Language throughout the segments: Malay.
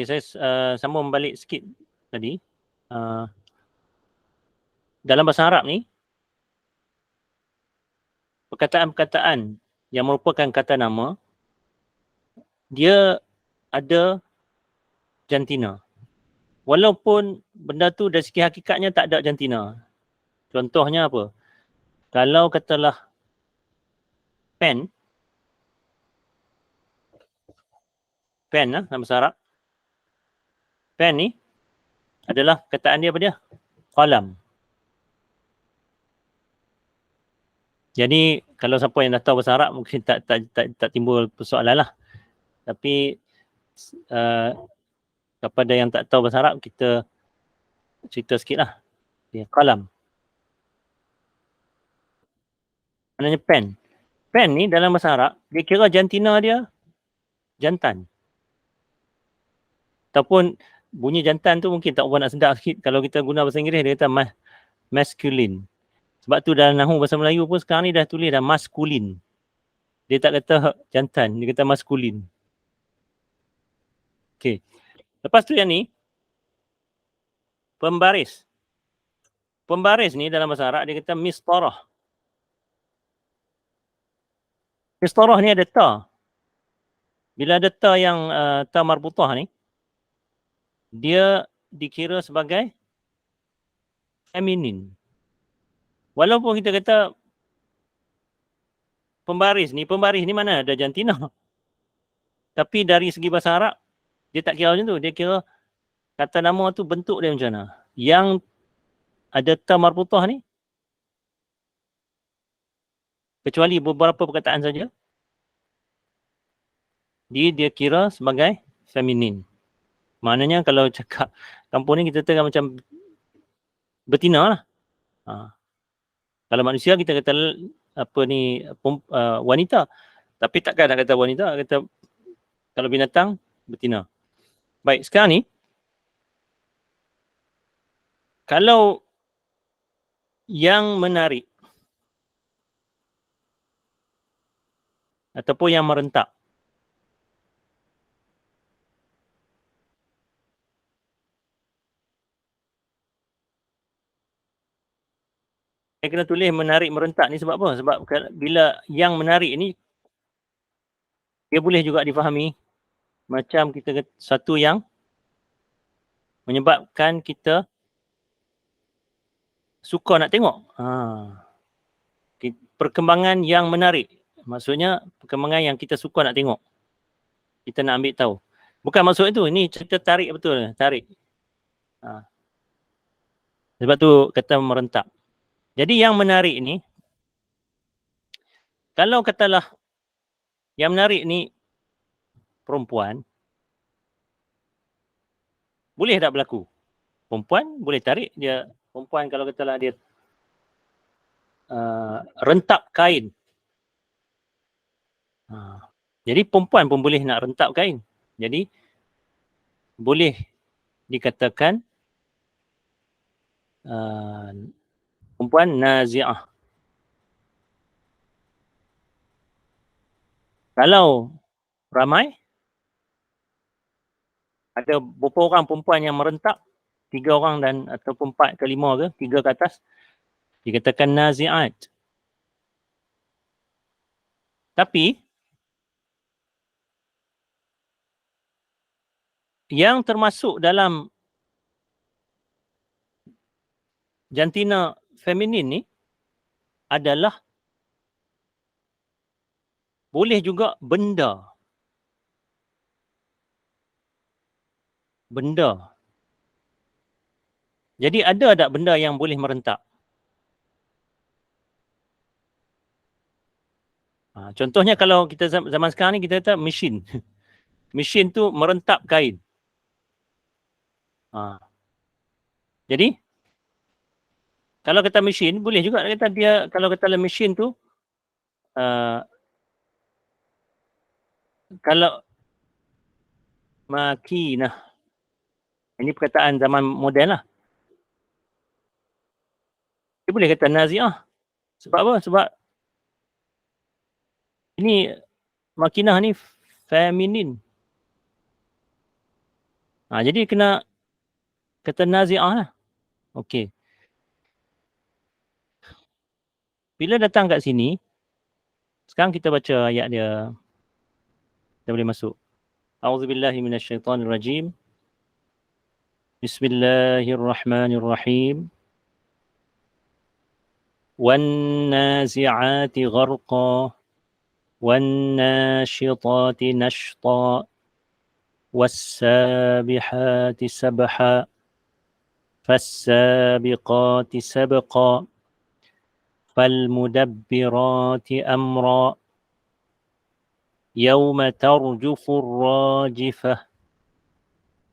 Okey, saya sambung balik sikit tadi. Dalam bahasa Arab ni, perkataan-perkataan yang merupakan kata nama, dia ada jantina. Walaupun benda tu dari segi hakikatnya tak ada jantina. Contohnya apa? Kalau katalah pen dalam bahasa Arab, pen ni adalah perkataan dia apa dia? Qalam. Jadi kalau siapa yang dah tahu bahasa Arab mungkin tak timbul persoalan lah. Tapi kepada yang tak tahu bahasa Arab, kita cerita sikit lah. Qalam. Maknanya pen. Pen ni dalam bahasa Arab, dia kira jantina dia jantan. Ataupun bunyi jantan tu mungkin tak berapa nak sedap sikit. Kalau kita guna bahasa Inggeris, dia kata masculine. Sebab tu dalam Nahu bahasa Melayu pun sekarang ni dah tulis dah maskulin. Dia tak kata jantan, dia kata maskulin. Okey. Lepas tu yang ni, pembaris. Pembaris ni dalam bahasa Arab dia kata mistarah. Mistarah ni ada ta. Bila ada ta yang ta marbutah ni, dia dikira sebagai feminin. Walaupun kita kata pembaris ni mana ada jantina. Tapi dari segi bahasa Arab, dia tak kira macam tu. Dia kira kata nama tu bentuk dia macam mana. Yang ada ta marbutah ni, kecuali beberapa perkataan saja, dia kira sebagai feminin. Maknanya kalau cakap kampung ni kita kata macam betina lah. Kalau manusia kita kata apa ni wanita. Tapi takkan nak kata wanita, kata kalau binatang betina. Baik, sekarang ni kalau yang menarik ataupun yang merentak, saya kena tulis menarik merentak ni sebab apa? Sebab bila yang menarik ni, dia boleh juga difahami macam kita satu yang menyebabkan kita suka nak tengok. Perkembangan yang menarik. Maksudnya perkembangan yang kita suka nak tengok. Kita nak ambil tahu. Bukan maksud itu. Ini cerita tarik betul. Tarik. Sebab tu kata merentak. Jadi yang menarik ni, kalau katalah yang menarik ni perempuan, boleh tak berlaku? Perempuan boleh tarik dia. Perempuan kalau katalah dia rentap kain. Jadi perempuan pun boleh nak rentap kain. Jadi boleh dikatakan perempuan nazi'ah. Kalau ramai, ada beberapa orang perempuan yang merentak, 3 orang dan ataupun 4 ke 5 ke, 3 ke atas, dikatakan nazi'at. Tapi yang termasuk dalam jantina feminin ni adalah boleh juga benda. Benda. Jadi ada tak benda yang boleh merentak? Contohnya kalau kita zaman sekarang ni kita kata mesin. Mesin tu merentap kain. Jadi kalau kata mesin, boleh juga kata dia, kalau kata mesin tu kalau makinah, ini perkataan zaman moden lah, dia boleh kata nazi'ah. Sebab apa? Sebab ini makinah ni feminin. Jadi kena kata nazi'ah lah. Okey. Bila datang kat sini, sekarang kita baca ayat dia. Kita boleh masuk. A'udzubillahi minasyaitonirrajim. Bismillahirrahmanirrahim. وَالنَّازِعَاتِ غَرْقًا وَالنَّاشِطَاتِ نَشْطًا وَالسَّابِحَاتِ سَبْحًا فَالسَّابِقَاتِ سَبْقًا فَالْمُدَبِّرَاتِ أَمْرًا يَوْمَ تَرْجُفُ الرَّاجِفَةُ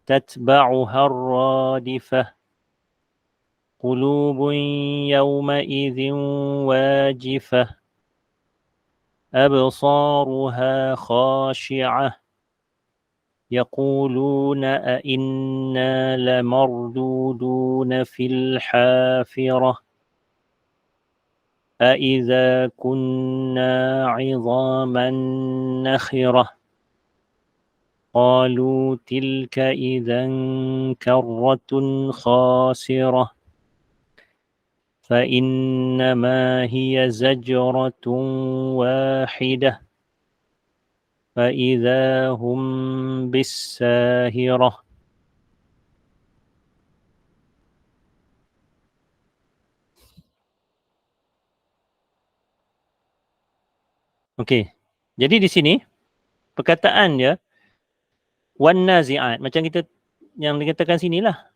تَتْبَعُهَا الرَّادِفَةُ قُلُوبٌ يَوْمَئِذٍ وَاجِفَةٌ أَبْصَارُهَا خَاشِعَةٌ يَقُولُونَ أَإِنَّا لَمَرْدُودُونَ فِي الْحَافِرَةِ أَإِذَا كُنَّا عِظَامًا نَخِرَةً قَالُوا تِلْكَ إِذًا كَرَّةٌ خَاسِرَةٌ فَإِنَّمَا هِيَ زَجْرَةٌ وَاحِدَةٌ فَإِذَا هُمْ بِالسَّاهِرَةِ. Okey. Jadi di sini perkataan dia wan nazi'at, macam kita yang dikatakan sinilah.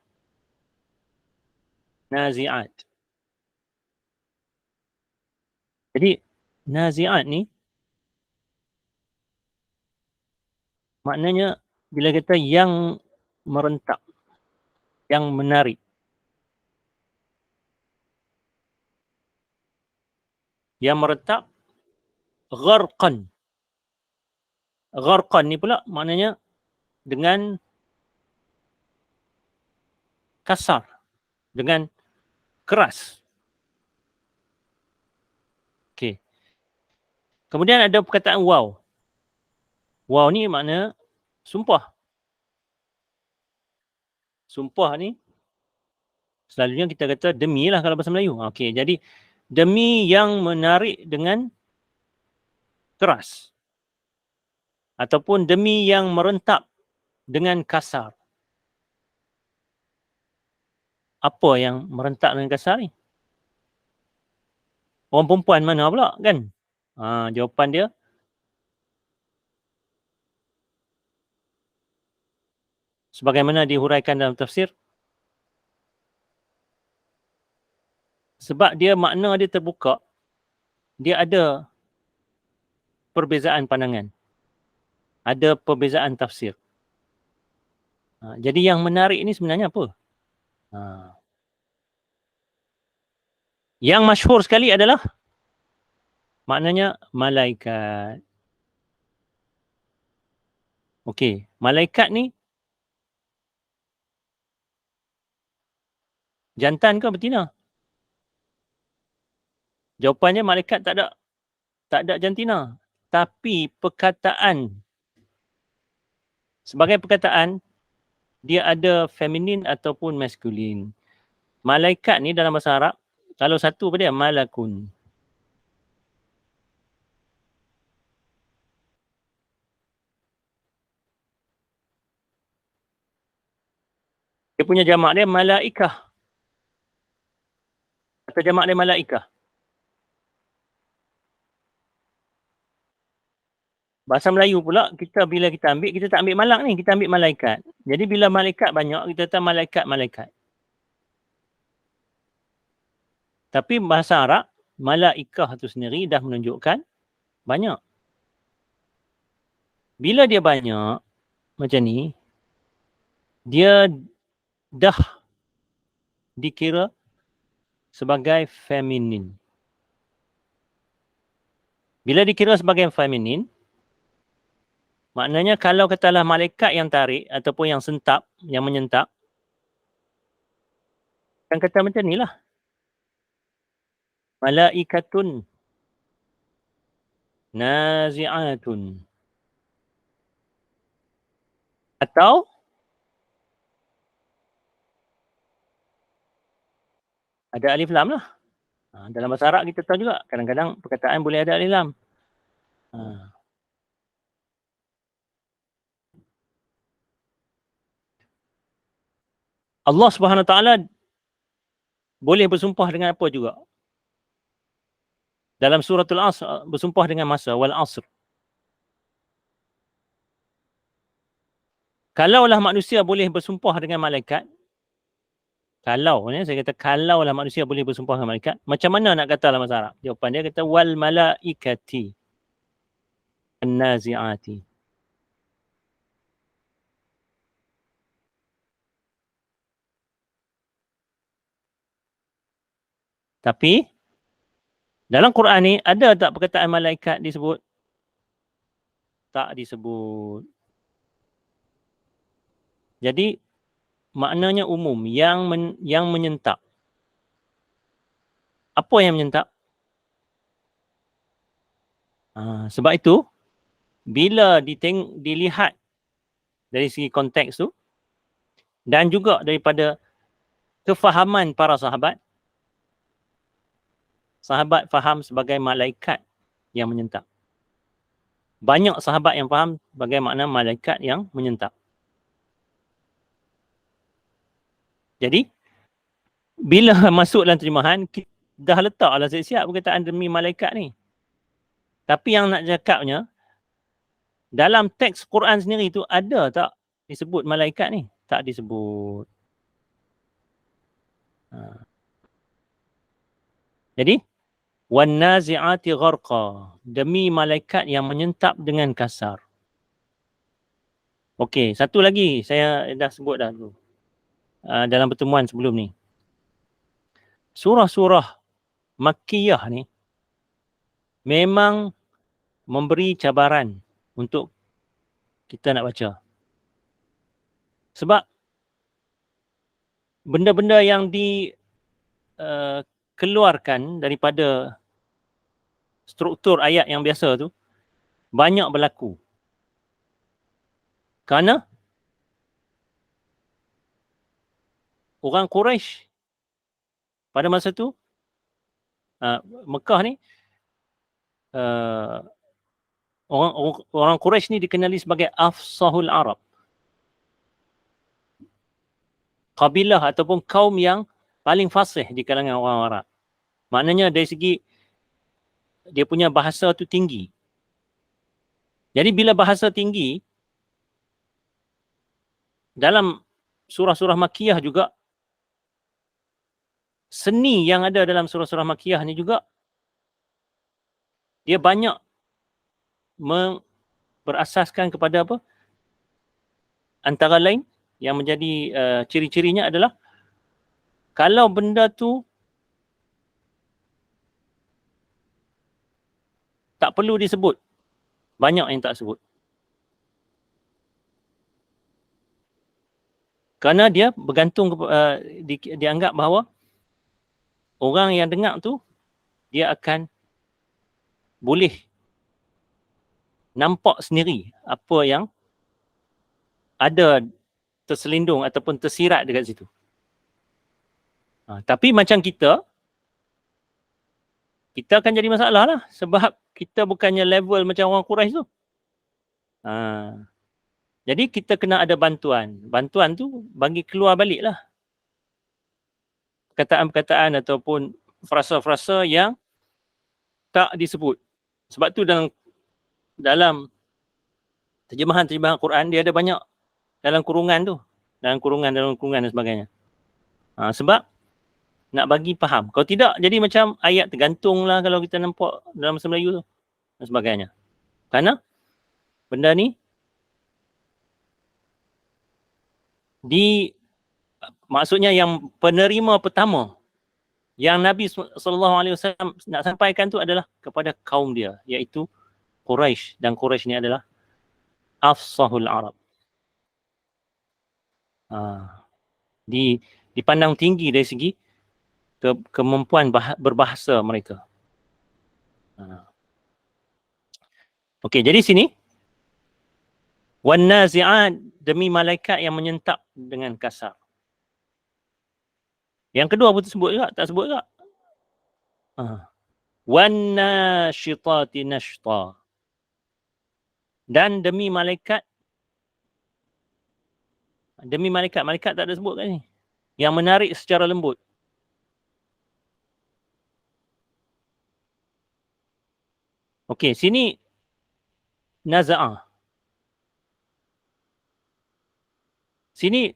Nazi'at. Jadi nazi'at ni maknanya bila kata yang merentak, yang menarik. Yang merentak gharqan. Gharqan ni pula maknanya dengan kasar, dengan keras. Okey. Kemudian ada perkataan waw. Waw ni makna sumpah. Sumpah ni selalunya kita kata demi lah kalau bahasa Melayu. Okey, jadi demi yang menarik dengan keras. Ataupun demi yang merentak dengan kasar. Apa yang merentak dengan kasar ni? Orang perempuan mana pula kan? Jawapan dia sebagaimana dihuraikan dalam tafsir, sebab dia makna dia terbuka, dia ada perbezaan pandangan, ada perbezaan tafsir. Jadi yang menarik ini sebenarnya apa? Yang masyhur sekali adalah maknanya malaikat. Okey, malaikat ni jantan ke betina? Jawapannya malaikat tak ada jantina. Tapi perkataan, sebagai perkataan, dia ada feminin ataupun maskulin. Malaikat ni dalam bahasa Arab, kalau satu apa dia? Malakun. Dia punya jamak dia malaikah. Atau jamak dia malaikah. Bahasa Melayu pula, bila kita ambil, kita tak ambil malak ni, kita ambil malaikat. Jadi bila malaikat banyak, kita kata malaikat-malaikat. Tapi bahasa Arab, malaikah tu sendiri dah menunjukkan banyak. Bila dia banyak, macam ni, dia dah dikira sebagai feminin. Bila dikira sebagai feminin, maknanya kalau katalah malaikat yang tarik ataupun yang sentap, yang menyentak, kan kata macam ni lah. Malaikatun nazi'atun. Atau Ada alif lam lah. Dalam bahasa Arab kita tahu juga, kadang-kadang perkataan boleh ada alif lam. Allah Subhanahu Wa Taala boleh bersumpah dengan apa juga. Dalam suratul Asr bersumpah dengan masa, wal asr. Kalaulah manusia boleh bersumpah dengan malaikat, saya kata kalaulah manusia boleh bersumpah dengan malaikat, macam mana nak kata dalam bahasa Arab? Jawapan dia kata wal malaikati an-nazi'ati. Tapi dalam Quran ni ada tak perkataan malaikat disebut? Tak disebut. Jadi maknanya umum, yang menyentak. Apa yang menyentak? Sebab itu bila dilihat dari segi konteks tu dan juga daripada kefahaman para sahabat faham sebagai malaikat yang menyentak. Banyak sahabat yang faham sebagai makna malaikat yang menyentak. Jadi bila masuk dalam terjemahan, kita dah letaklah siap-siap perkataan demi malaikat ni. Tapi yang nak cakapnya, dalam teks Quran sendiri tu ada tak disebut malaikat ni? Tak disebut. Jadi, wan-nazi'ati gharqa, demi malaikat yang menyentap dengan kasar. Okey, satu lagi saya dah sebut dah dulu. Dalam pertemuan sebelum ni. Surah-surah Makkiyah ni memang memberi cabaran untuk kita nak baca. Sebab benda-benda yang dikeluarkan daripada struktur ayat yang biasa tu banyak berlaku. Kerana orang Quraisy pada masa tu, Mekah ni, orang Quraisy ni dikenali sebagai afsahul Arab. Kabilah ataupun kaum yang paling fasih di kalangan orang Arab. Maknanya dari segi dia punya bahasa tu tinggi. Jadi bila bahasa tinggi, dalam surah-surah Makkiyah juga, seni yang ada dalam surah-surah Makkiyah ni juga, dia banyak berasaskan kepada apa? Antara lain yang menjadi ciri-cirinya adalah kalau benda tu tak perlu disebut, banyak yang tak sebut. Kerana dia bergantung, dianggap bahawa orang yang dengar tu, dia akan boleh nampak sendiri apa yang ada terselindung ataupun tersirat dekat situ. Tapi macam kita akan jadi masalah lah sebab kita bukannya level macam orang Quraisy tu. Jadi kita kena ada bantuan. Bantuan tu bagi keluar balik lah perkataan-perkataan ataupun frasa-frasa yang tak disebut. Sebab tu dalam terjemahan Quran dia ada banyak dalam kurungan tu. Dalam kurungan dan sebagainya. Sebab nak bagi faham. Kalau tidak, jadi macam ayat tergantung lah kalau kita nampak dalam bahasa Melayu tu. Dan sebagainya. Kerana benda ni maksudnya yang penerima pertama yang Nabi SAW nak sampaikan tu adalah kepada kaum dia, iaitu Quraisy. Dan Quraisy ni adalah afsahul Arab. Dipandang tinggi dari segi kemampuan berbahasa mereka. Okey, jadi sini wan nazi'at, demi malaikat yang menyentak dengan kasar. Yang kedua pun sebut juga, tak sebut juga. Wan nasyitati nashta. Dan demi malaikat, malaikat tak ada sebut kat ni. Yang menarik secara lembut. Okey, sini naza'ah. Sini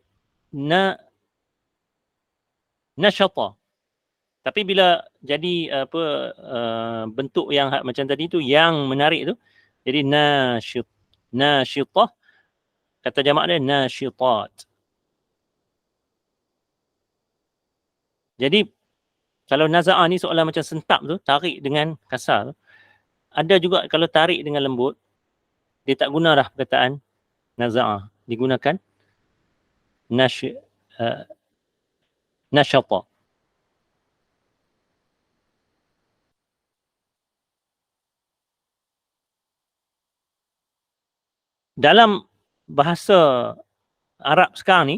nasyata. Tapi bila jadi bentuk yang macam tadi tu, yang menarik tu, jadi nasyitah, kata jamak dia nasyitat. Jadi kalau naza'ah ni seolah macam sentap tu, tarik dengan kasar. Ada juga kalau tarik dengan lembut, dia tak guna dah perkataan naza'ah. Digunakan nasyata. Dalam bahasa Arab sekarang ni,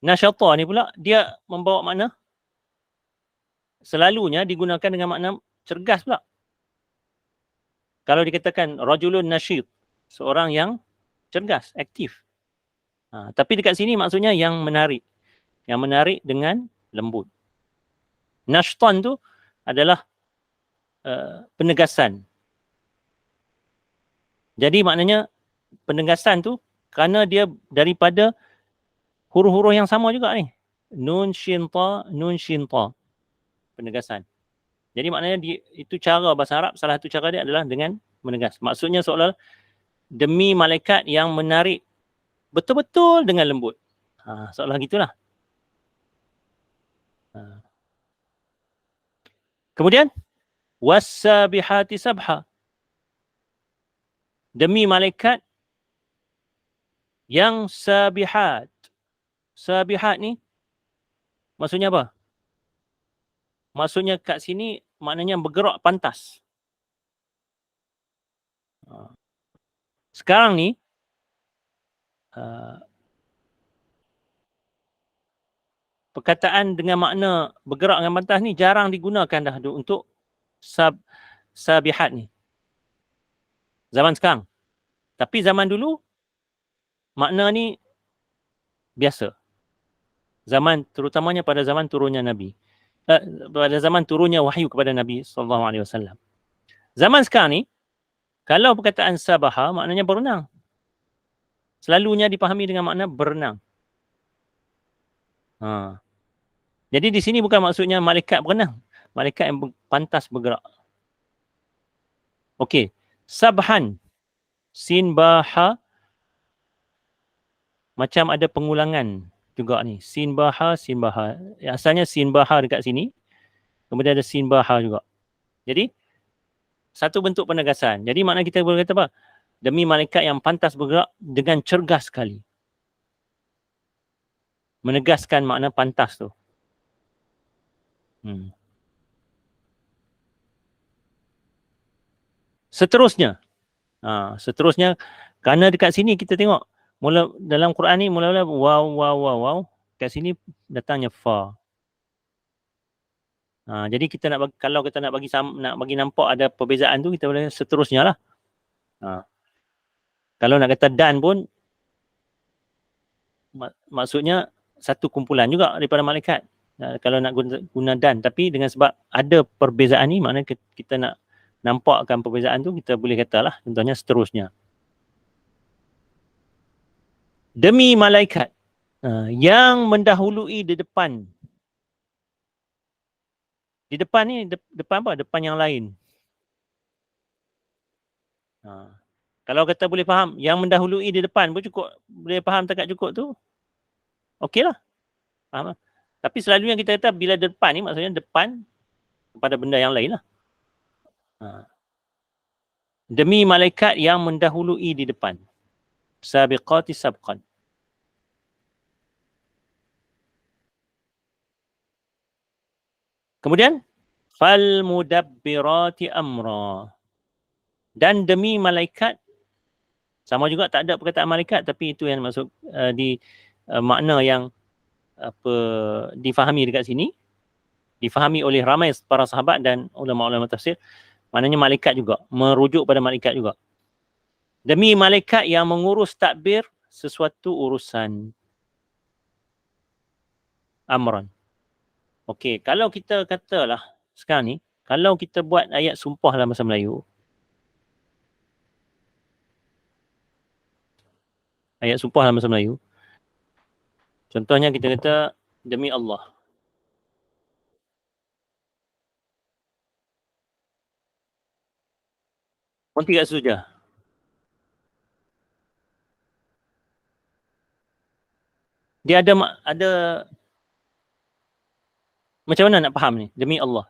nasyata ni pula dia membawa makna, selalunya digunakan dengan makna cergas pula. Kalau dikatakan rajulun nasyid, seorang yang cergas, aktif. Tapi dekat sini maksudnya yang menarik. Yang menarik dengan lembut. Nashtan tu adalah penegasan. Jadi maknanya penegasan tu kerana dia daripada huruf-huruf yang sama juga ni. Nun shin ta, nun shin ta. Penegasan. Jadi maknanya itu cara bahasa Arab, salah satu cara dia adalah dengan menegas. Maksudnya seolah demi malaikat yang menarik betul-betul dengan lembut. Seolah gitulah. Kemudian was-sabihati sabha. Demi malaikat yang sabihat. Sabihat ni maksudnya apa? Maksudnya kat sini maknanya bergerak pantas. Sekarang ni perkataan dengan makna bergerak dengan pantas ni jarang digunakan dah untuk sabihat ni. Zaman sekarang. Tapi zaman dulu makna ni biasa. Zaman terutamanya pada zaman turunnya Nabi. Pada zaman turunnya wahyu kepada Nabi SAW. Zaman sekarang ni, kalau perkataan sabaha maknanya berenang. Selalunya dipahami dengan makna berenang. Jadi di sini bukan maksudnya malaikat berenang. Malaikat yang pantas bergerak. Okey. Sabhan. Sin baha. Macam ada pengulangan juga ni. Sin baha, sin baha. Asalnya sin baha dekat sini. Kemudian ada sin baha juga. Jadi, satu bentuk penegasan. Jadi makna kita boleh kata apa? Demi malaikat yang pantas bergerak dengan cergas sekali. Menegaskan makna pantas tu. Seterusnya. Seterusnya, kerana dekat sini kita tengok, mula dalam Quran ni mula-mula wow. Kat sini datangnya fa. Jadi kita nak bagi, kalau kita nak bagi nampak ada perbezaan tu, kita boleh seterusnya lah. Kalau nak kata dan pun, maksudnya satu kumpulan juga daripada malaikat. Kalau nak guna dan, tapi dengan sebab ada perbezaan ni, maknanya kita nak nampakkan perbezaan tu, kita boleh katalah contohnya seterusnya. Demi malaikat yang mendahului di depan. Di depan ni, depan apa? Depan yang lain. Kalau kata boleh faham, yang mendahului di depan pun cukup, boleh faham takat cukup tu, okey lah. Faham lah. Tapi selalunya kita kata bila depan ni maksudnya depan kepada benda yang lain lah. Demi malaikat yang mendahului di depan. Sabiqati sabqan. Kemudian fal mudabbirati amra. Dan demi malaikat, sama juga tak ada perkataan malaikat, tapi itu yang masuk di makna yang difahami dekat sini, difahami oleh ramai para sahabat dan ulama-ulama tafsir, maknanya malaikat juga, merujuk pada malaikat juga. Demi malaikat yang mengurus takbir sesuatu urusan. Amran. Okey, kalau kita katalah sekarang ni, kalau kita buat ayat sumpah dalam bahasa Melayu, ayat sumpah dalam bahasa Melayu, contohnya kita kata demi Allah. Orang tidak setuju. Dia ada macam mana nak faham ni? Demi Allah.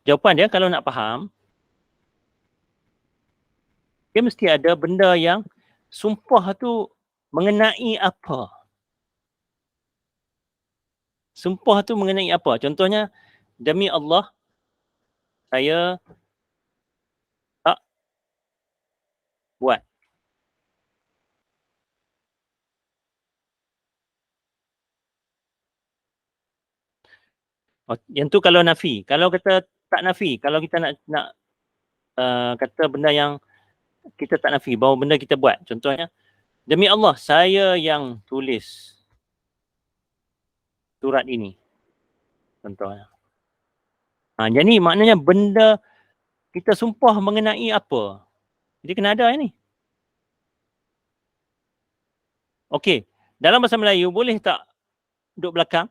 Jawapan dia kalau nak faham, dia mesti ada benda yang sumpah tu mengenai apa. Sumpah tu mengenai apa? Contohnya, demi Allah, saya tak buat. Oh, yang tu kalau nafi. Kalau kata tak nafi, kalau kita nak kata benda yang kita tak nafi, bahawa benda kita buat. Contohnya, demi Allah, saya yang tulis surat ini. Contohnya. Jadi maknanya benda kita sumpah mengenai apa? Jadi kena ada ni. Okey, dalam bahasa Melayu boleh tak duduk belakang?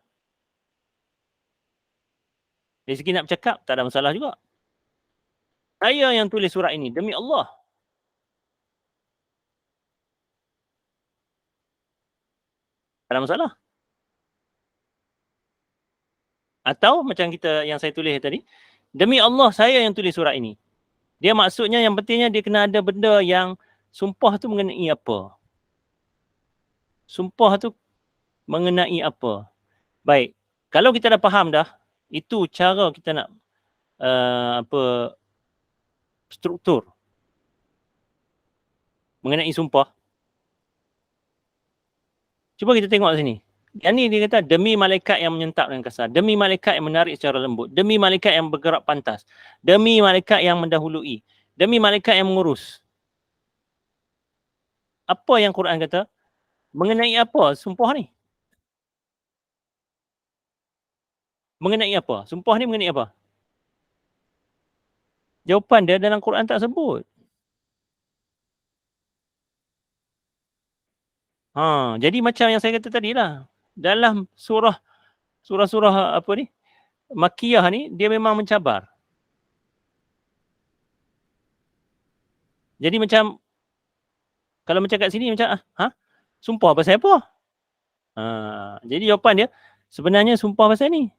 Dari segi nak bercakap, tak ada masalah juga. Saya yang tulis surat ini, demi Allah. Tak ada masalah. Atau macam yang saya tulis tadi, demi Allah saya yang tulis surat ini. Dia maksudnya yang pentingnya dia kena ada benda yang sumpah tu mengenai apa. Sumpah tu mengenai apa. Baik, kalau kita dah faham dah, itu cara kita nak struktur mengenai sumpah. Cuba kita tengok sini. Yang ni dia kata demi malaikat yang menyentap dengan kasar, demi malaikat yang menarik secara lembut, demi malaikat yang bergerak pantas, demi malaikat yang mendahului, demi malaikat yang mengurus. Apa yang Quran kata? Mengenai apa sumpah ni? Mengenai apa? Sumpah ni mengenai apa? Jawapan dia dalam Quran tak sebut. Jadi macam yang saya kata tadi lah. Dalam surah-surah apa ni? Makiyah ni, dia memang mencabar. Jadi macam, kalau macam kat sini macam, sumpah pasal apa? Jadi jawapan dia, sebenarnya sumpah pasal ni.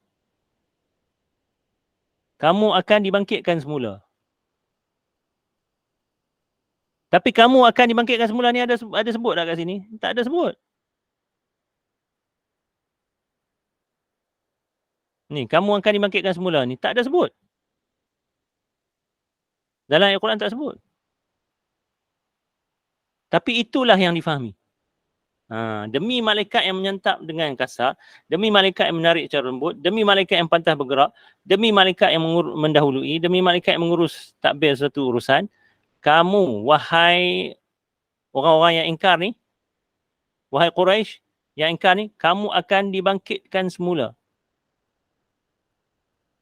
Kamu akan dibangkitkan semula. Tapi kamu akan dibangkitkan semula ni ada sebut tak kat sini? Tak ada sebut. Ni, kamu akan dibangkitkan semula ni. Tak ada sebut. Dalam Al-Quran tak sebut. Tapi itulah yang difahami. Demi malaikat yang menyantap dengan kasar, demi malaikat yang menarik secara lembut, demi malaikat yang pantas bergerak, demi malaikat yang mendahului, demi malaikat yang mengurus takbir suatu urusan, kamu, wahai orang-orang yang ingkar ni, wahai Quraisy yang ingkar ni, kamu akan dibangkitkan semula.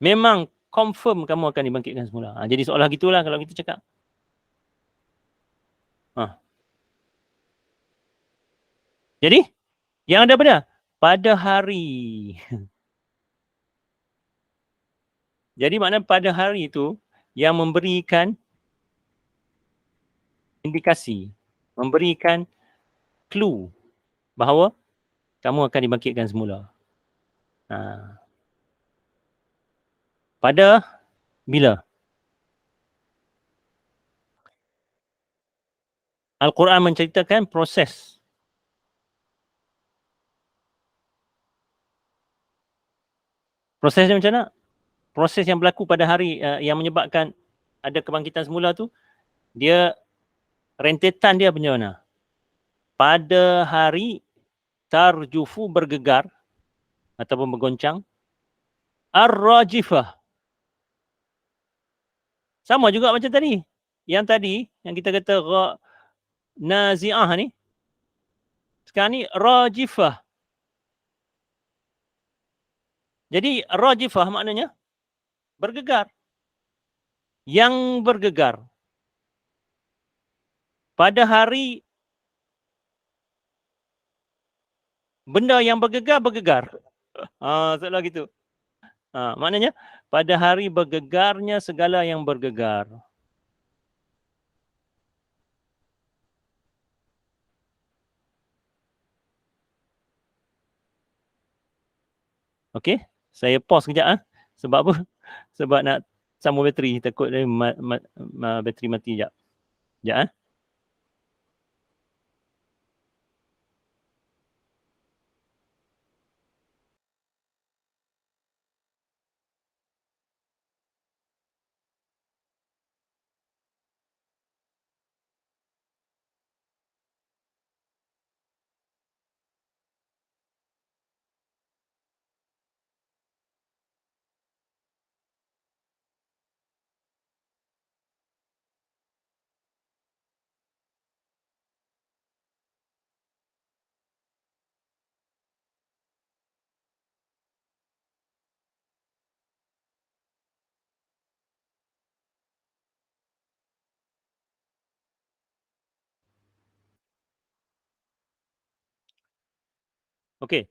Memang confirm kamu akan dibangkitkan semula. Jadi seolah gitulah kalau kita cakap. Jadi, yang ada pada? Pada hari. Jadi maknanya pada hari itu yang memberikan indikasi, memberikan clue bahawa kamu akan dibangkitkan semula. Pada bila? Al-Quran menceritakan proses. Prosesnya macam mana? Proses yang berlaku pada hari yang menyebabkan ada kebangkitan semula tu, dia rentetan dia macam mana? Pada hari tarjufu bergegar ataupun bergoncang. Ar-rajifah sama juga macam tadi. Yang tadi yang kita kata nazi'ah ni, sekarang ni rajifah. Jadi rajifah maknanya bergegar. Yang bergegar. Pada hari benda yang bergegar. Seolah gitu. Maknanya pada hari bergegarnya segala yang bergegar. Okey, saya pause kejap Sebab apa? Sebab nak sambung bateri, takut dia bateri mati sekejap. Sekejap Okey.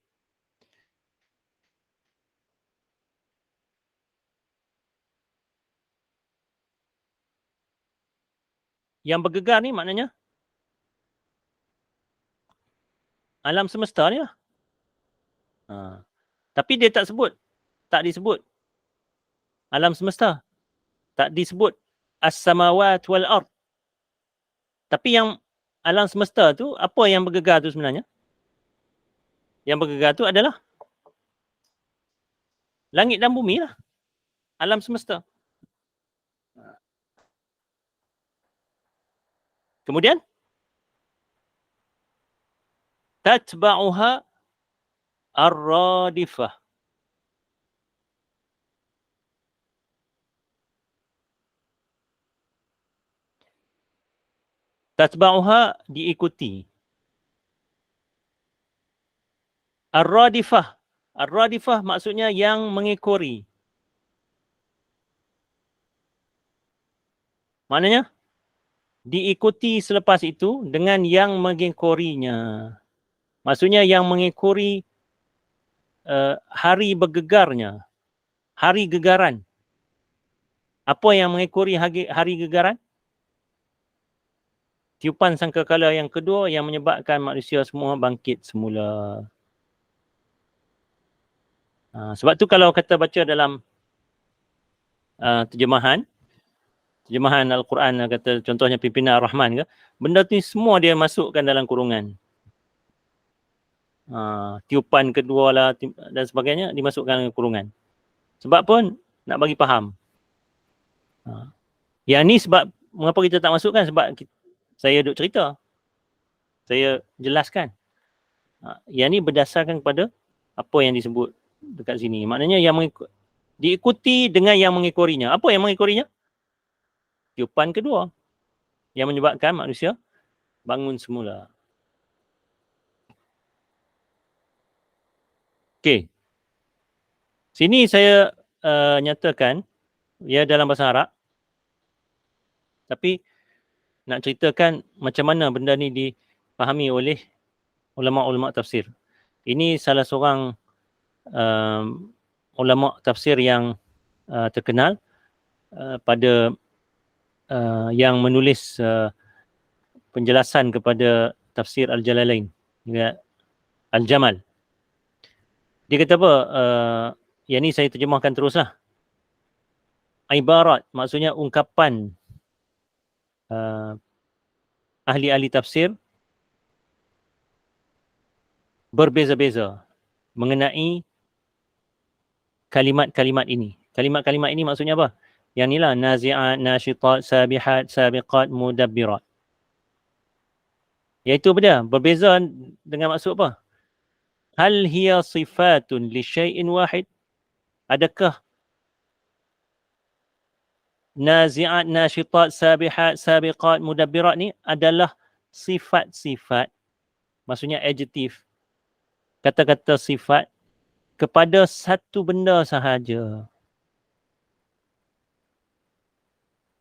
Yang bergegar ni maknanya alam semesta ni lah. Tapi dia tak disebut alam semesta. Tak disebut as-samawat wal ard. Tapi yang alam semesta tu, apa yang bergegar tu sebenarnya? Yang bergegar tu adalah langit dan bumi lah. Alam semesta. Kemudian tatba'uha ar-radifah. Tatba'uha diikuti. Ar-radifah. Ar-radifah maksudnya yang mengekori. Maknanya diikuti selepas itu dengan yang mengekorinya. Maksudnya yang mengekori hari bergegarnya. Hari gegaran. Apa yang mengekori hari gegaran? Tiupan sangkakala yang kedua yang menyebabkan manusia semua bangkit semula. Sebab tu kalau kata baca dalam terjemahan Al-Quran, kata contohnya pimpinan Ar-Rahman ke, benda tu semua dia masukkan dalam kurungan. Tiupan kedua lah dan sebagainya dimasukkan dalam kurungan. Sebab pun nak bagi faham. Yang ni sebab mengapa kita tak masukkan, sebab saya duk cerita. Saya jelaskan. Yang ni berdasarkan kepada apa yang disebut dekat sini. Maknanya yang diikuti dengan yang mengekorinya. Apa yang mengekorinya? Tiupan kedua yang menyebabkan manusia bangun semula. Okey. Sini saya nyatakan ia dalam bahasa Arab. Tapi nak ceritakan macam mana benda ni dipahami oleh ulama-ulama tafsir. Ini salah seorang ulama tafsir yang terkenal pada yang menulis penjelasan kepada tafsir Al-Jalalain, Al-Jamal. Dia kata apa? Yang ni saya terjemahkan teruslah. Ibarat maksudnya ungkapan ahli-ahli tafsir berbeza-beza mengenai kalimat-kalimat ini. Kalimat-kalimat ini maksudnya apa? Yang inilah nazi'at, nasyitat, sabihat, sabiqat, mudabbirat. Iaitu apa dia? Berbeza dengan maksud apa? hal hiya sifatun li syai'in wahid? Adakah nazi'at, nasyitat, sabihat, sabiqat, mudabbirat ni adalah sifat-sifat, maksudnya adjektif, kata-kata sifat kepada satu benda sahaja,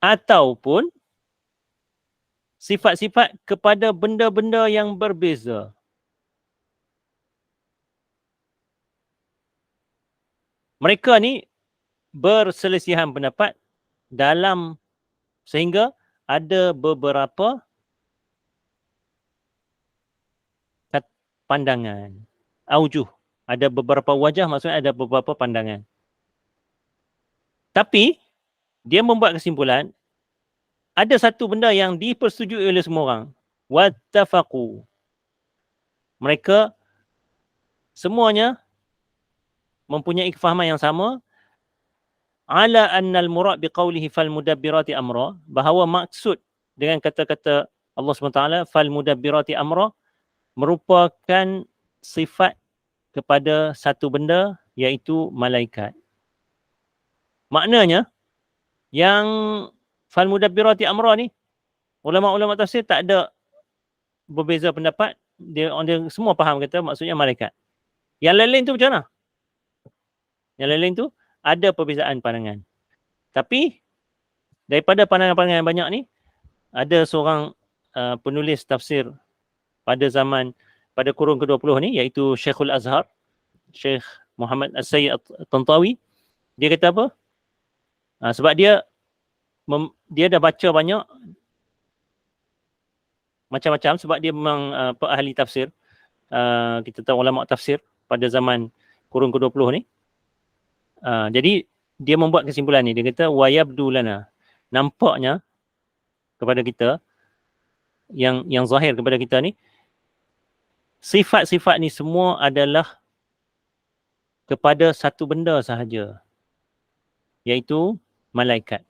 ataupun sifat-sifat kepada benda-benda yang berbeza. Mereka ni berselisihan pendapat dalam, sehingga ada beberapa pandangan, aujuh, ada beberapa wajah, maksudnya ada beberapa pandangan. Tapi dia membuat kesimpulan ada satu benda yang dipersetujui oleh semua orang. Wattafaqu. Mereka semuanya mempunyai kefahaman yang sama ala annal murad biqaulihi fal mudabbirati amra, bahawa maksud dengan kata-kata Allah SWT fal mudabbirati amra merupakan sifat kepada satu benda, iaitu malaikat. Maknanya yang fal mudabbirati amra ni, ulama-ulama tafsir tak ada berbeza pendapat, dia semua faham kata maksudnya malaikat. Yang lain-lain tu macam mana? Yang lain-lain tu ada perbezaan pandangan. Tapi daripada pandangan-pandangan yang banyak ni, ada seorang penulis tafsir pada kurun ke-20 ni, iaitu Syekhul Azhar, Syekh Muhammad As-Sayyid At-Tantawi. Dia kata apa? Sebab dia dah baca banyak macam-macam, sebab dia memang ahli tafsir. Kita tahu ulama tafsir pada zaman kurun ke-20 ni. Jadi dia membuat kesimpulan ni. Dia kata wa yabdu lana, nampaknya kepada kita, yang zahir kepada kita ni, sifat-sifat ni semua adalah kepada satu benda sahaja, iaitu malaikat.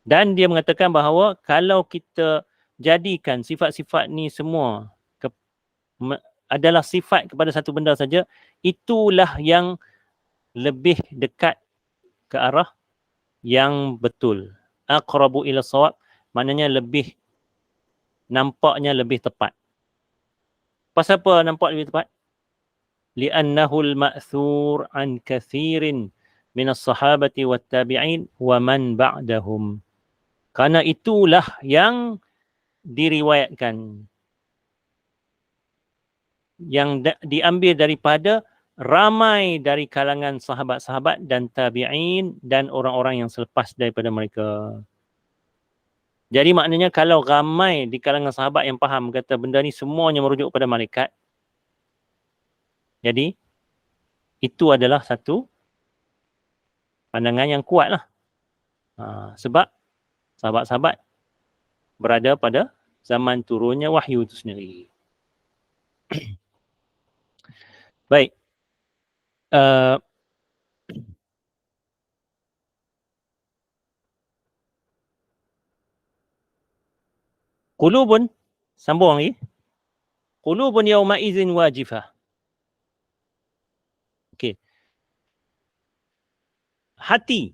Dan dia mengatakan bahawa kalau kita jadikan sifat-sifat ni semua adalah sifat kepada satu benda saja, itulah yang lebih dekat ke arah yang betul. Aqrabu ila shawab, maknanya nampaknya lebih tepat. Pasal apa nampak lebih tepat? Li'annahu al-ma'thur an kathirin min as-sahabati wat-tabi'in wa man ba'dahum. Karena itulah yang diriwayatkan, yang diambil daripada ramai dari kalangan sahabat-sahabat dan tabi'in dan orang-orang yang selepas daripada mereka. Jadi maknanya kalau ramai di kalangan sahabat yang faham kata benda ni semuanya merujuk kepada malaikat, jadi itu adalah satu pandangan yang kuat lah. Sebab sahabat-sahabat berada pada zaman turunnya wahyu itu sendiri. Baik. Qulubun, sambung lagi. Qulubun yawma izin wajifah. Okey. Hati.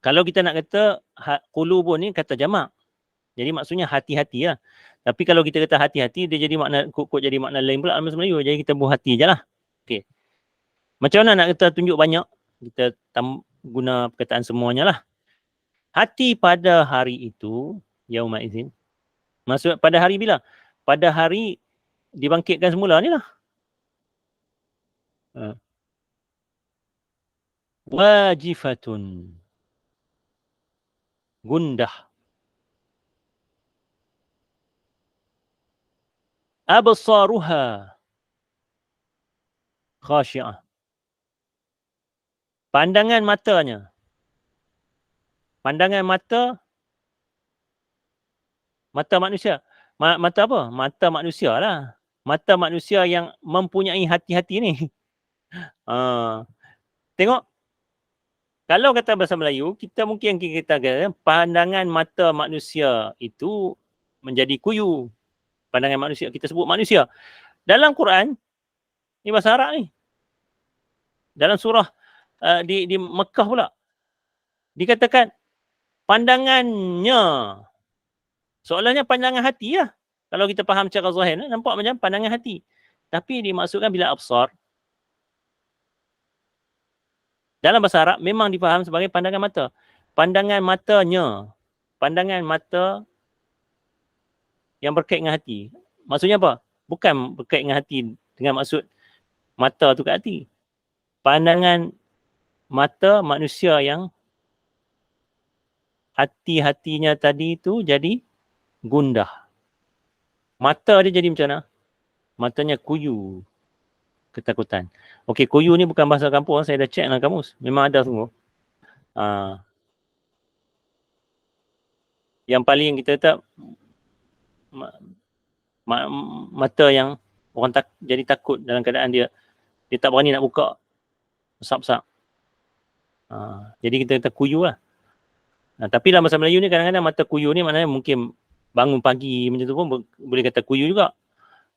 Kalau kita nak kata qulubun ni kata jamak, jadi maksudnya hati-hati lah. Tapi kalau kita kata hati-hati, dia jadi makna kok jadi makna lain pula dalam bahasa Melayu. Jadi kita buat hati je lah. Okey. Macam mana nak kita tunjuk banyak? Kita guna perkataan semuanya lah. Hati pada hari itu, yauma izin. Maksud pada hari bila? Pada hari dibangkitkan semula ni lah. Wajifatun. Gundah. Absaruha khasyi'ah. Pandangan matanya. Pandangan mata manusia. Mata apa? Mata manusia lah. Mata manusia yang mempunyai hati-hati ni. Tengok. Kalau kata bahasa Melayu, kita mungkin kita kata pandangan mata manusia itu menjadi kuyu. Pandangan manusia, kita sebut manusia. Dalam Quran, ni bahasa Arab ni. Dalam surah di Mekah pula. Dikatakan pandangannya. Soalannya pandangan hati lah. Kalau kita faham secara zahir, nampak macam pandangan hati. Tapi dimaksudkan bila absar, dalam bahasa Arab memang difaham sebagai pandangan mata. Pandangan matanya. Pandangan mata yang berkait dengan hati. Maksudnya apa? Bukan berkait dengan hati dengan maksud mata tu kat hati. Pandangan mata manusia yang hati-hatinya tadi tu jadi gundah. Mata dia jadi macam mana? Matanya kuyu. Ketakutan. Okey, kuyu ni bukan bahasa kampung. Saya dah check dalam kamus. Memang ada semua. Yang paling kita tak mata yang orang jadi takut dalam keadaan dia tak berani nak buka. Besar-besar. Jadi kita kata kuyu lah. Tapi dalam bahasa Melayu ni kadang-kadang mata kuyu ni maknanya mungkin bangun pagi macam tu pun boleh kata kuyu juga.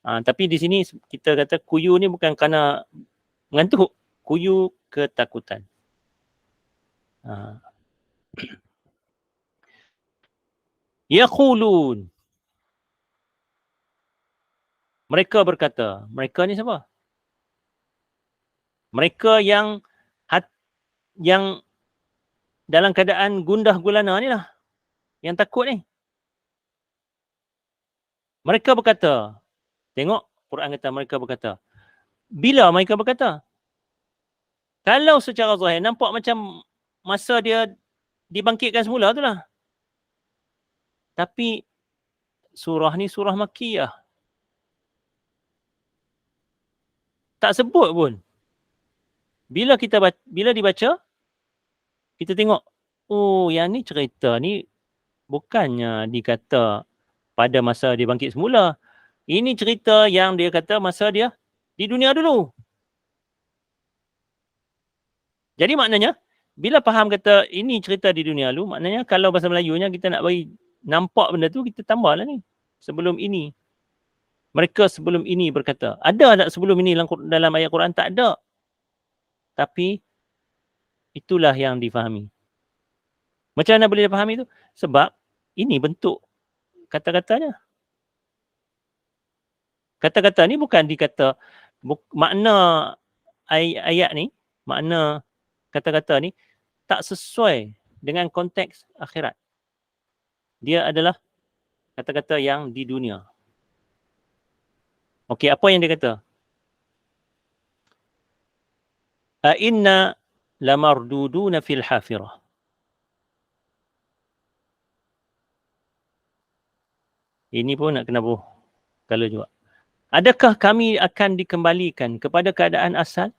Tapi di sini kita kata kuyu ni bukan kerana mengantuk. Kuyu ketakutan. Yaqulun. Mereka berkata. Mereka ni siapa? Mereka yang dalam keadaan gundah gulana ni lah. Yang takut ni. Mereka berkata. Tengok Quran kata mereka berkata. Bila mereka berkata? Kalau secara zahir nampak macam masa dia dibangkitkan semula tu lah. Tapi surah ni surah Makkiyah. Tak sebut pun. Bila dibaca, kita tengok, oh yang ni cerita ni bukannya dikata pada masa dia bangkit semula. Ini cerita yang dia kata masa dia di dunia dulu. Jadi maknanya, bila faham kata ini cerita di dunia dulu, maknanya kalau bahasa Melayunya kita nak bagi nampak benda tu, kita tambahlah ni. Sebelum ini. Mereka sebelum ini berkata. Ada tak sebelum ini dalam ayat Quran? Tak ada. Tapi itulah yang difahami. Macam mana boleh difahami tu? Sebab ini bentuk kata-katanya. Kata-kata ni bukan dikata, makna ayat ni, makna kata-kata ni tak sesuai dengan konteks akhirat. Dia adalah kata-kata yang di dunia. Okey, apa yang dia kata? Inna lamarduduna fil hafirah. Ini pun nak kena kalau juga. Adakah kami akan dikembalikan kepada keadaan asal?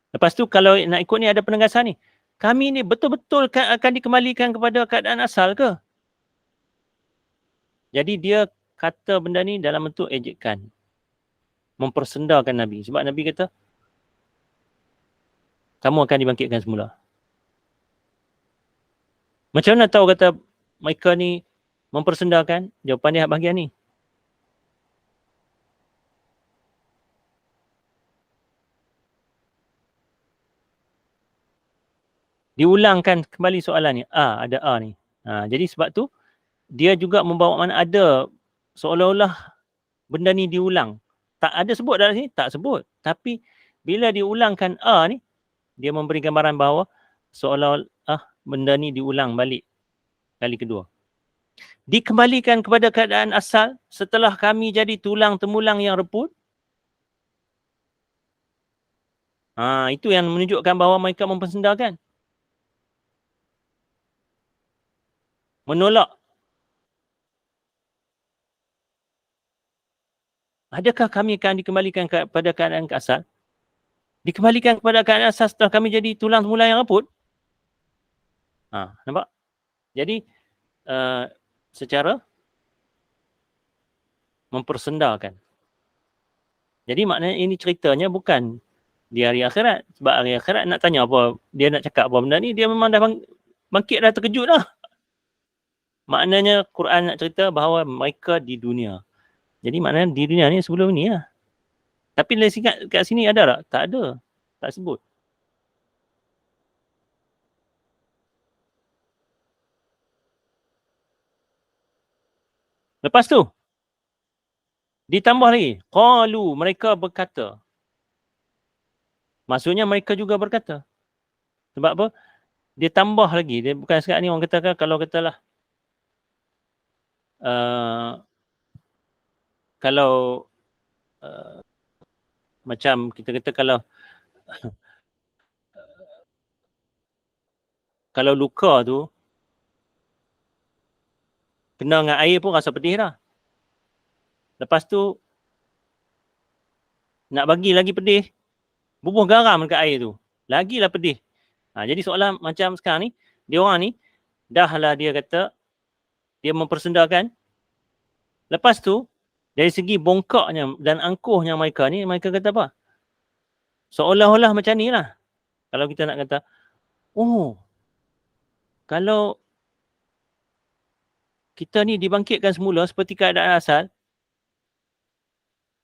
Lepas tu kalau nak ikut ni ada penegasan ni. Kami ni betul-betul akan dikembalikan kepada keadaan asal ke? Jadi dia kata benda ni dalam bentuk ejekan. Mempersendakan Nabi. Sebab Nabi kata, kamu akan dibangkitkan semula. Macam mana tahu kata mereka ni mempersendakan? Jawapan dia bahagian ni. Diulangkan kembali soalan ni. Ada ni. Jadi sebab tu, dia juga membawa mana ada seolah-olah benda ni diulang. Tak ada sebut dalam sini? Tak sebut. Tapi bila diulangkan ni, dia memberi gambaran bahawa seolah-olah benda ni diulang balik kali kedua. Dikembalikan kepada keadaan asal setelah kami jadi tulang temulang yang reput. Itu yang menunjukkan bahawa mereka mempersendakan. Menolak. Adakah kami akan dikembalikan kepada keadaan asal? Dikembalikan kepada keadaan asal setelah kami jadi tulang temulang yang reput? Nampak? Jadi, secara mempersendakan. Jadi maknanya ini ceritanya bukan di hari akhirat. Sebab hari akhirat nak tanya apa, dia nak cakap apa benda ni, dia memang dah bangkit dah terkejut dah. Maknanya Quran nak cerita bahawa mereka di dunia. Jadi maknanya di dunia ni sebelum ni lah. Tapi dari kat sini ada tak? Tak ada. Tak sebut. Lepas tu, ditambah lagi. Qalu, mereka berkata. Maksudnya mereka juga berkata. Sebab apa? Dia tambah lagi. Dia bukan sekarang ni orang katakan kalau katalah kalau macam kita kata kalau luka tu kena dengan air pun rasa pedih dah. Lepas tu nak bagi lagi pedih, bubuh garam dekat air tu. Lagilah pedih. Jadi soalan macam sekarang ni, dia orang ni dah lah dia kata dia mempersendakan. Lepas tu dari segi bongkaknya dan angkuhnya mereka ni, mereka kata apa? Seolah-olah macam ni lah. Kalau kita nak kata, oh, kalau kita ni dibangkitkan semula seperti keadaan asal,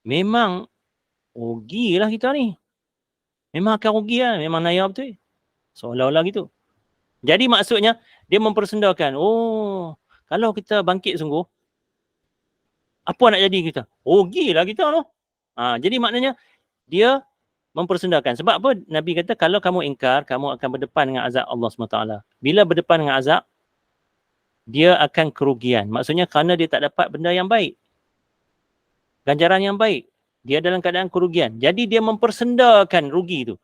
memang rugilah kita ni. Memang akan rugi lah. Memang naya betul. Seolah-olah gitu. Jadi maksudnya, dia mempersendakan, oh, kalau kita bangkit sungguh, apa nak jadi kita? Rugilah kita tu. Jadi maknanya, dia mempersendakan. Sebab apa? Nabi kata, kalau kamu ingkar, kamu akan berdepan dengan azab Allah SWT. Bila berdepan dengan azab, dia akan kerugian. Maksudnya kerana dia tak dapat benda yang baik. Ganjaran yang baik. Dia dalam keadaan kerugian. Jadi dia mempersendakan rugi tu.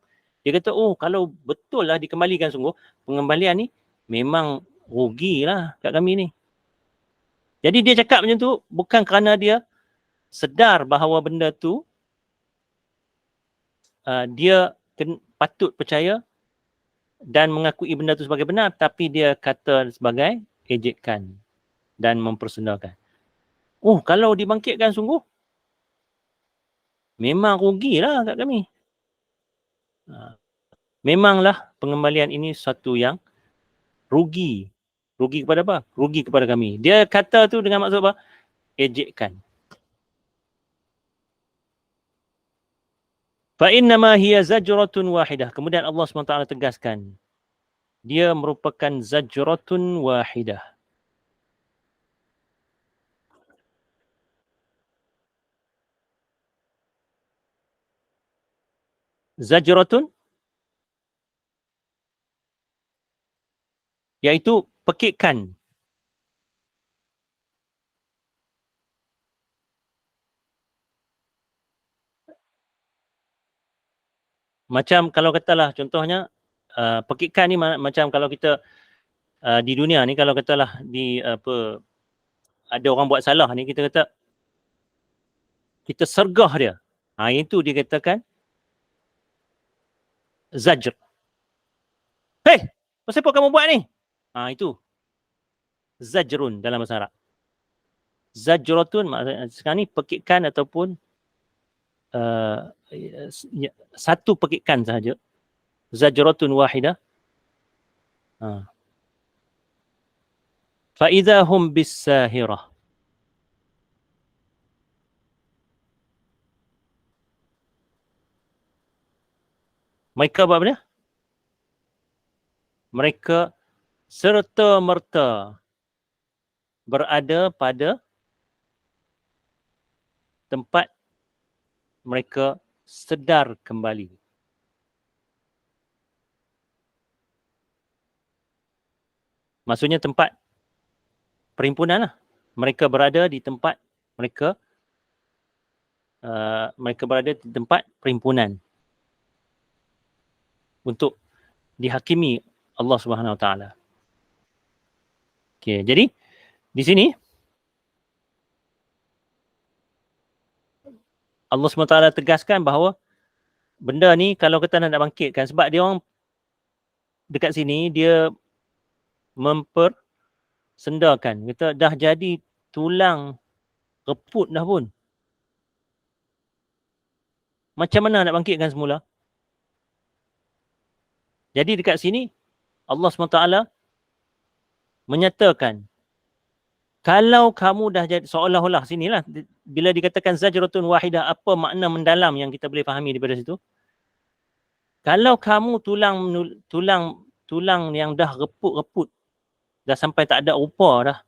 Dia kata, oh kalau betul lah dikembalikan sungguh, pengembalian ni memang rugilah kat kami ni. Jadi dia cakap macam tu bukan kerana dia sedar bahawa benda tu dia patut percaya dan mengakui benda tu sebagai benar, tapi dia kata sebagai ejekan dan mempersendakan. Oh, kalau dibangkitkan sungguh, memang rugilah kat kami. Memanglah pengembalian ini satu yang rugi. Rugi kepada apa? Rugi kepada kami. Dia kata tu dengan maksud apa? Ejekkan. فَإِنَّمَا هِيَ زَجْرَةٌ وَاحِدَةٌ. Kemudian Allah SWT tegaskan. Dia merupakan zajratun wahidah. Zajratun iaitu pekikan. Macam kalau katalah contohnya pekikan ni macam kalau kita di dunia ni kalau katalah di apa ada orang buat salah ni kita kata kita sergah dia. Itu dikatakan zajr. Hei, apa kamu buat ni? Itu zajrun dalam bahasa Arab. Zajratun sekarang ni pekikan ataupun satu pekikan sahaja. Zajratun wahidah. Fa idza hum bis-sahirah. Mereka buat apa dia? Mereka serta-merta berada pada tempat mereka sedar kembali. Maksudnya tempat perhimpunan lah. Mereka berada di tempat mereka berada di tempat perhimpunan untuk dihakimi Allah Subhanahu Wa Taala. Okey, jadi di sini Allah SWT tegaskan bahawa benda ni kalau kita nak bangkitkan sebab dia orang dekat sini dia mempersendakan. Kita dah jadi tulang reput dah pun. Macam mana nak bangkitkan semula? Jadi dekat sini Allah SWT menyatakan Kalau kamu dah jadi seolah-olah sinilah bila dikatakan zajratun wahidah, apa makna mendalam yang kita boleh fahami daripada situ? Kalau kamu tulang yang dah reput-reput, dah sampai tak ada rupa dah.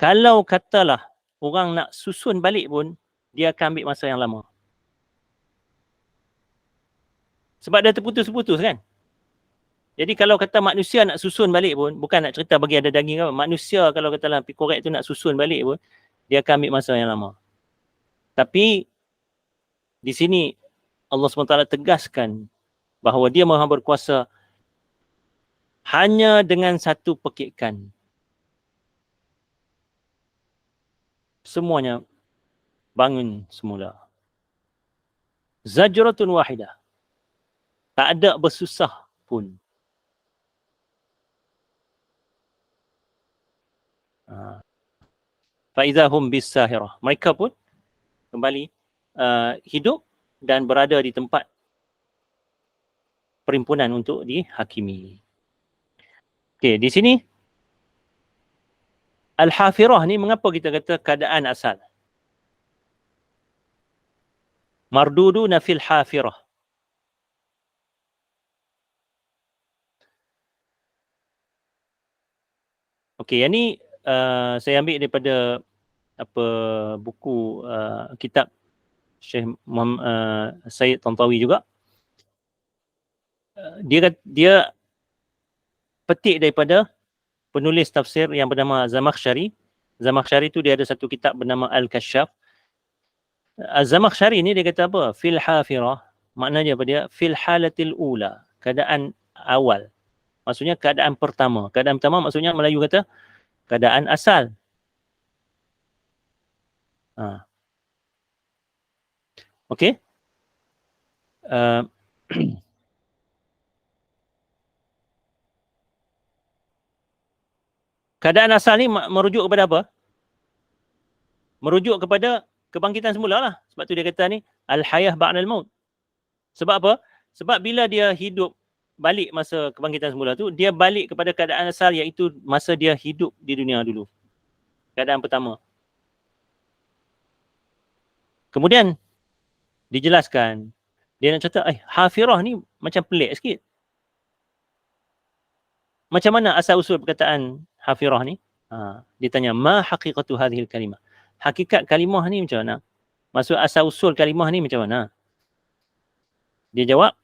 Kalau katalah orang nak susun balik pun, dia akan ambil masa yang lama. Sebab dah terputus-putus kan? Jadi kalau kata manusia nak susun balik pun, bukan nak cerita bagi ada daging apa, manusia kalau katalah korek tu nak susun balik pun, dia akan ambil masa yang lama. Tapi di sini Allah SWT tegaskan bahawa dia Maha berkuasa hanya dengan satu pekikan. Semuanya bangun semula. Zajratun wahidah. Tak ada bersusah pun. Faizahum bisahirah. Mereka pun kembali hidup dan berada di tempat perhimpunan untuk dihakimi. Okey, di sini Al-Hafirah ni mengapa kita kata keadaan asal? Marduduna fil hafirah. Okey, yang ni saya ambil daripada buku kitab Syekh Said Tantawi juga. Dia petik daripada penulis tafsir yang bernama Zamakhsyari. Zamakhsyari tu dia ada satu kitab bernama Al-Kashaf. Zamakhsyari ni dia kata apa? Fil hafirah. Maknanya apa dia? Fil halatil ula. Keadaan awal. Maksudnya keadaan pertama. Keadaan pertama maksudnya Melayu kata keadaan asal. Okey. Keadaan asal ni merujuk kepada apa? Merujuk kepada kebangkitan semula lah. Sebab tu dia kata ni al-hayah ba'dal maut. Sebab apa? Sebab bila dia hidup balik masa kebangkitan semula tu, dia balik kepada keadaan asal iaitu masa dia hidup di dunia dulu. Keadaan pertama. Kemudian dijelaskan, dia nak cerita, hafirah ni macam pelik sikit. Macam mana asal usul perkataan hafirah ni? Dia tanya, ma haqiqatu hadhil kalimah? Hakikat kalimah ni macam mana? Maksud asal usul kalimah ni macam mana? Dia jawab,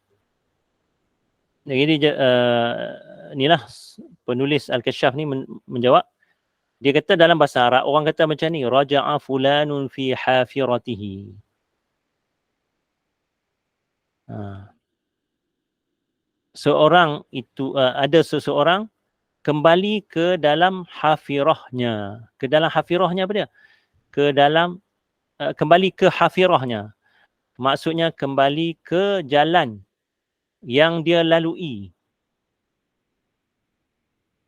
jadi inilah penulis Al-Kashaf ni menjawab. Dia kata dalam bahasa Arab, orang kata macam ni, raja'a fulanun fi hafiratihi. Seorang itu, ada seseorang kembali ke dalam hafirahnya. Ke dalam hafirahnya apa dia? Ke dalam, kembali ke hafirahnya. Maksudnya kembali ke jalan yang dia lalui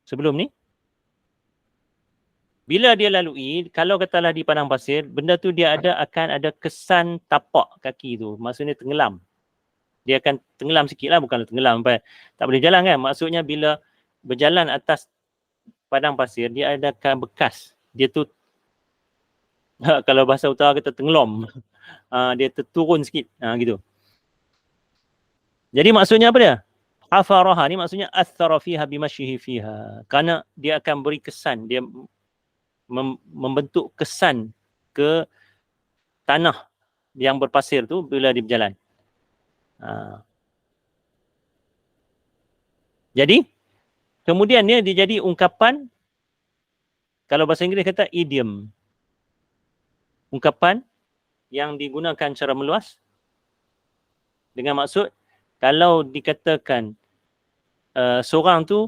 sebelum ni. Bila dia lalui, kalau katalah di padang pasir, benda tu dia akan ada kesan tapak kaki tu. Maksudnya tenggelam. Dia akan tenggelam sikit lah, bukanlah tenggelam sampai tak boleh jalan kan. Maksudnya bila berjalan atas padang pasir, dia akan bekas. Dia tu, kalau bahasa utara kata tenggelam. Dia terturun sikit, gitu. Jadi maksudnya apa dia? Hafaraha ni maksudnya athara fiha bimasyihi fiha. Kerana dia akan beri kesan, dia membentuk kesan ke tanah yang berpasir tu bila dia berjalan. Jadi kemudian dia jadi ungkapan, kalau bahasa Inggeris kata idiom. Ungkapan yang digunakan secara meluas dengan maksud kalau dikatakan seorang tu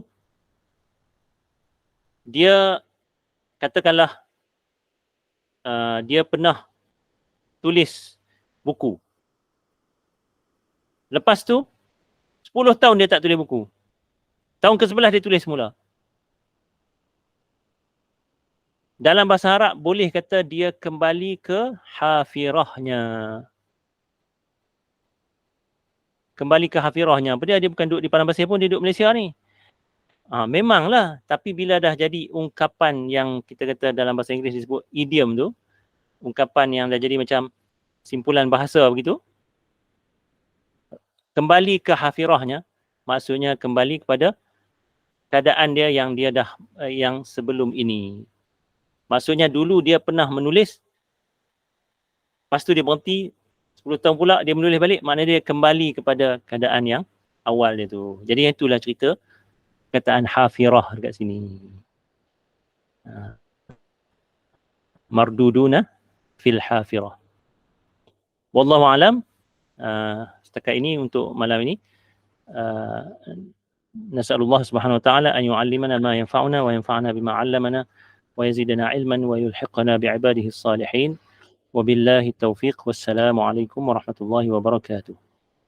dia katakanlah dia pernah tulis buku. Lepas tu 10 tahun dia tak tulis buku. Tahun ke-11 dia tulis semula. Dalam bahasa Arab boleh kata dia kembali ke hafirahnya. Kembali ke hafirahnya. Apa dia? Dia bukan duduk di padang pasir pun, dia duduk Malaysia ni. Memanglah, tapi bila dah jadi ungkapan yang kita kata dalam bahasa Inggeris disebut idiom tu, ungkapan yang dah jadi macam simpulan bahasa begitu, kembali ke hafirahnya, maksudnya kembali kepada keadaan dia yang sebelum ini. Maksudnya dulu dia pernah menulis, lepas tu dia berhenti, 10 tahun pula dia menulis balik, maknanya dia kembali kepada keadaan yang awal dia tu. Jadi itulah cerita kataan hafirah dekat sini. Marduduna fil hafirah. Wallahu alam. Setakat ini untuk malam ini. Nas'alullah subhanahu wa ta'ala an yu'allimana ma yanfa'una wa yanfa'ana bima 'allamana wa yazidana ilman wa yulhiqana bi'ibadihi as-salihin. Wabillahi taufiq. Wassalamu alaikum warahmatullahi wabarakatuh.